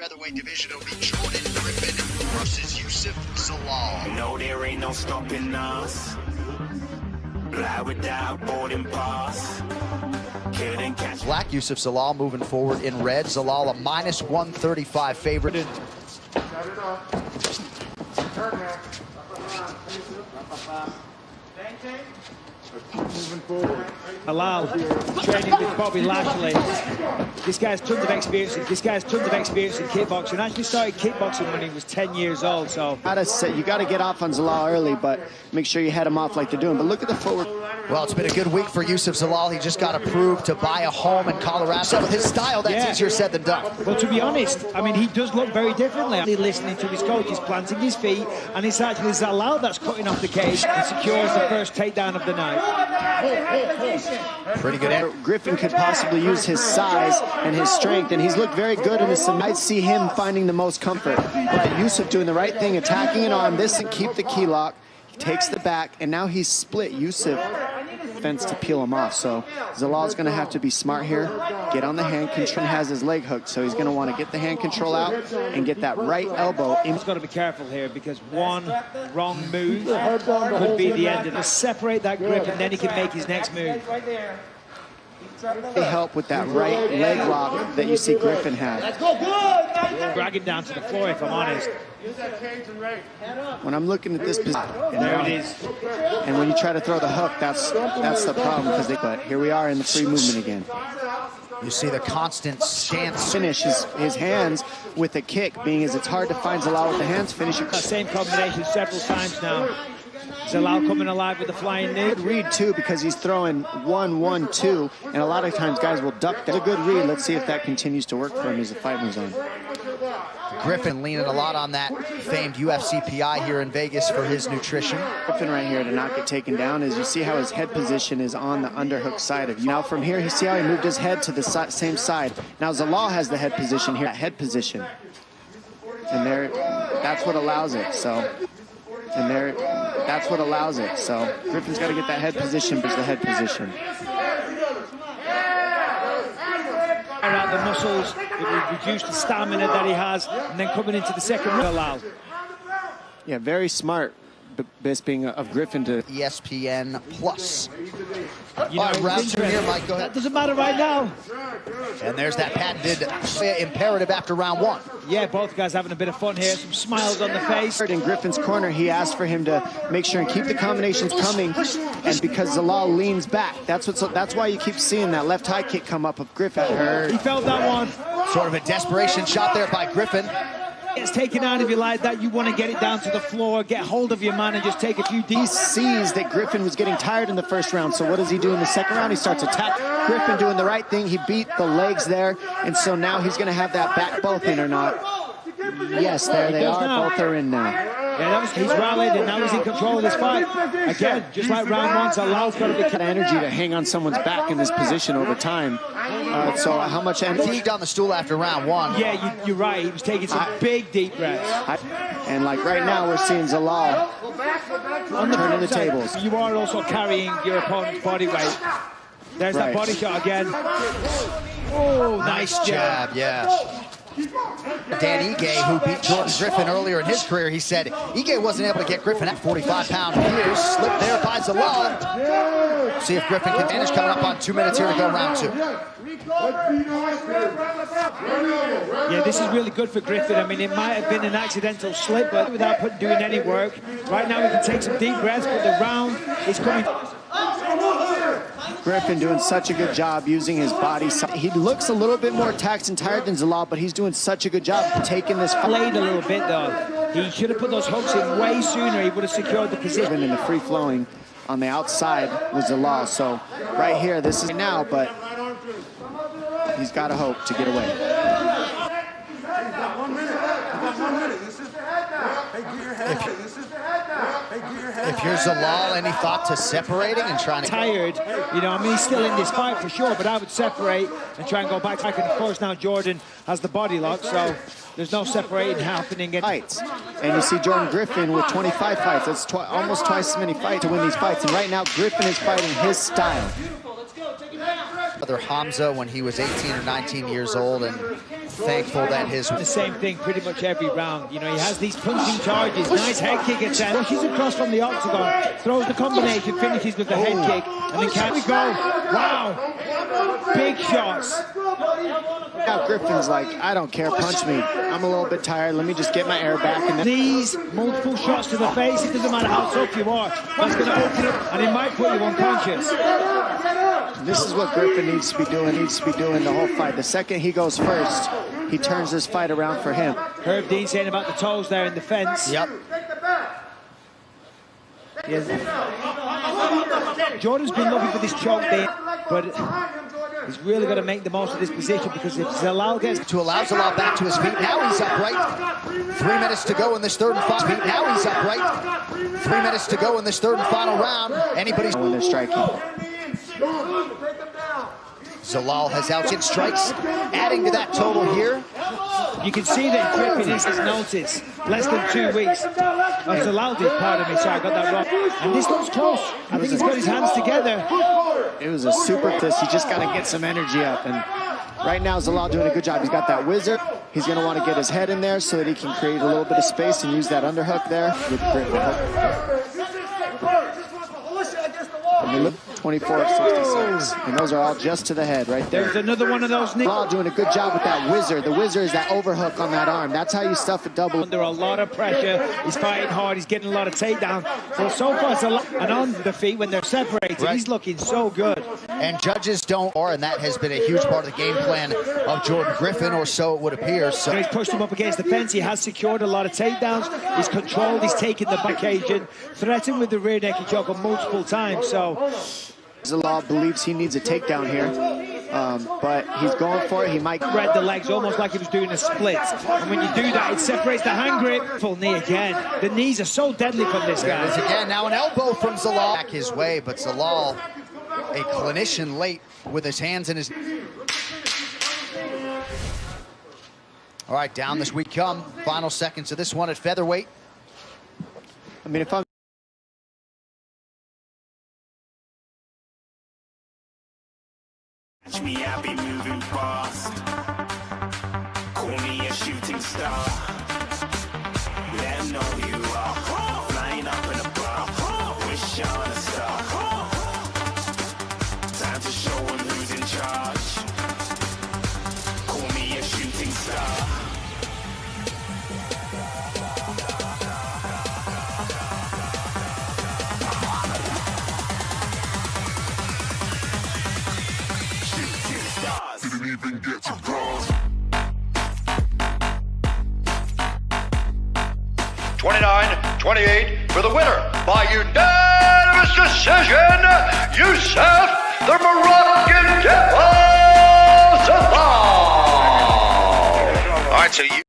featherweight division. It'll be Jordan Griffin versus Yusuf Zalal. No, there ain't no stopping us. Fly without boarding pass. Couldn't catch. Black Yusuf Zalal moving forward in red. Zalal a minus 135 favorite. Moving forward. Allow training with Bobby Lashley. This guy's tons of experience. This guy's tons of experience in kickboxing. Actually started kickboxing when he was 10 years old. So you got to get off on Zalal early, but make sure you head him off like they're doing. But look at the footwork. Well, it's been a good week for Yusuf Zalal. He just got approved to buy a home in Colorado. So with his style, that's easier said than done. Well, to be honest, I mean, he does look very differently. Listening to his coach, he's planting his feet, and it's actually Zalal that's cutting off the cage and secures the first takedown of the night. Pretty good. Griffin could possibly use his size and his strength, and he's looked very good in this. I'd see him finding the most comfort. But Yusuf doing the right thing, attacking an arm, this and keep the key lock. He takes the back, and now he's split Yusuf fence to peel him off. So Zalal's going to have to be smart here, get on the hand control. Has his leg hooked, so he's going to want to get the hand control out and get that right elbow in. He's got to be careful here because one wrong move could be the end of it. Separate that grip and then he can make his next move. They help with that right leg lock that you see Griffin have. Let's go good! Drag him down to the floor, if I'm honest. When I'm looking at this position, there it is. And when you try to throw the hook, that's the problem. But here we are in the free movement again. You see the constant stance. Finish his hands with a kick, being as it's hard to find Zalal with the hands. Finish your same combination several times now. Zalal coming alive with the flying knee. Good read too, because he's throwing 1-1-2, and a lot of times guys will duck that. It's a good read. Let's see if that continues to work for him as the fight moves on. Griffin leaning a lot on that famed UFC PI here in Vegas for his nutrition. Griffin right here to not get taken down, as you see how his head position is on the underhook side of you. Now from here, you see how he moved his head to the same side. Now Zalal has the head position here, that head position. And there, that's what allows it, so. And there, that's what allows it. So Griffin's got to get that head position, but it's the head position. Out the muscles, it will reduce the stamina that he has, and then coming into the second round. Yeah, very smart, Bisping of Griffin to ESPN Plus. You know, round two here, Mike, go ahead. That doesn't matter right now. And there's that patented imperative after round one. Yeah, both guys having a bit of fun here. Some smiles on the face. In Griffin's corner, he asked for him to make sure and keep the combinations coming. And because Zalal leans back, that's why you keep seeing that left high kick come up of Griffin. He felt that one. Sort of a desperation shot there by Griffin. It's taken out of you like that. You want to get it down to the floor, get hold of your man, and just take a few deep. He sees that Griffin was getting tired in the first round, so what does he do in the second round? He starts attack. Griffin doing the right thing. He beat the legs there, and so now he's going to have that back both in or not. Yes, there they are. Both are in now. Yeah, he's rallied, and now he's in control of this fight. Again, just like round one, Zalal's got to be energy to hang on someone's back in this position over time. So how much energy? Fatigued on the stool after round one. Yeah, you're right. He was taking some big, deep breaths. And like right now, we're seeing Zalal turning the tables. You are also carrying your opponent's body weight. There's that body shot again. Oh, nice jab. Yeah. Dan Ige, who beat Jordan Griffin earlier in his career, he said Ige wasn't able to get Griffin at 45 pounds. Here, slipped there by Zalal. See if Griffin can manage. Coming up on 2 minutes here to go round two. Yeah, this is really good for Griffin. I mean, it might have been an accidental slip, but without doing any work. Right now, he can take some deep breaths, but the round is coming. Griffin doing such a good job using his body. He looks a little bit more taxed and tired than Zalal, but he's doing such a good job taking this. Played a little bit, though. He should have put those hooks in way sooner. He would have secured the position. In the free-flowing on the outside was Zalal. So right here, this is now, but he's got to hope to get away. If you're Zalal, any thought to separating and trying to... Tired, you know, I mean, he's still in this fight for sure, but I would separate and try and go back. And of course, now Jordan has the body lock, so there's no separating happening. Fights. And you see Jordan Griffin with 25 fights. That's almost twice as many fights to win these fights. And right now, Griffin is fighting his style. Brother Hamza when he was 18 or 19 years old and thankful that his... The same thing pretty much every round. You know, he has these punching charges, nice head kick attempt, pushes across from the octagon, throws the combination, finishes with the head kick, and then can we go? Wow! Big shots. Now Griffin's like, I don't care, punch me. I'm a little bit tired, let me just get my air back. And then these multiple shots to the face, it doesn't matter how tough you are, that's going to open up, and it might put you unconscious. This is what Griffin needs to be doing the whole fight. The second he goes first, he turns this fight around for him. Herb Dean saying about the toes there in the fence. Yep. Yes. Jordan's been looking for this choke there, but he's really got to make the most of this position, because if Zalal gets... To allow Zalal back to his feet. Now he's upright. 3 minutes to go in this third and final. Now he's upright. 3 minutes to go in this third and final round. Anybody's... When they're striking. Zalal has outside strikes, adding to that total here. You can see that Griffin is his notice. Less than 2 weeks. Zalal did, pardon me, sorry, I got that wrong. And this looks close. I think he's got his hands together. It was a super twist. He just got to get some energy up. And right now, Zalal doing a good job. He's got that wizard. He's going to want to get his head in there so that he can create a little bit of space and use that underhook there with Griffin. 24-66, and those are all just to the head right there. There's another one of those. Zalal doing a good job with that wizard. The wizard is that overhook on that arm. That's how you stuff a double. Under a lot of pressure, he's fighting hard, he's getting a lot of takedown. So far, it's a lot. And on the feet, when they're separated, he's looking so good. And judges don't, and that has been a huge part of the game plan of Jordan Griffin, or so it would appear. So he's pushed him up against the fence. He has secured a lot of takedowns. He's controlled, he's taken the back occasion, threatened with the rear naked choke multiple times. So Zalal believes he needs a takedown here, but he's going for it. He might read the legs almost like he was doing a split. And when you do that, it separates the hand grip. Full knee again. The knees are so deadly from this guy. There it is again. Now an elbow from Zalal. Back his way, but Zalal, a clinician late with his hands in his... All right, down this we come. Final seconds of this one at featherweight. I mean, if I'm Watch me, I be moving fast. Call me a shooting star. Let 'em know who you are. Flying up in a bar. Wish on a star. Time to show 'em who's in charge. Call me a shooting star. Even get to bronze. 29-28 for the winner by unanimous decision, Yusuf the Moroccan Devil Zalal. All right, so you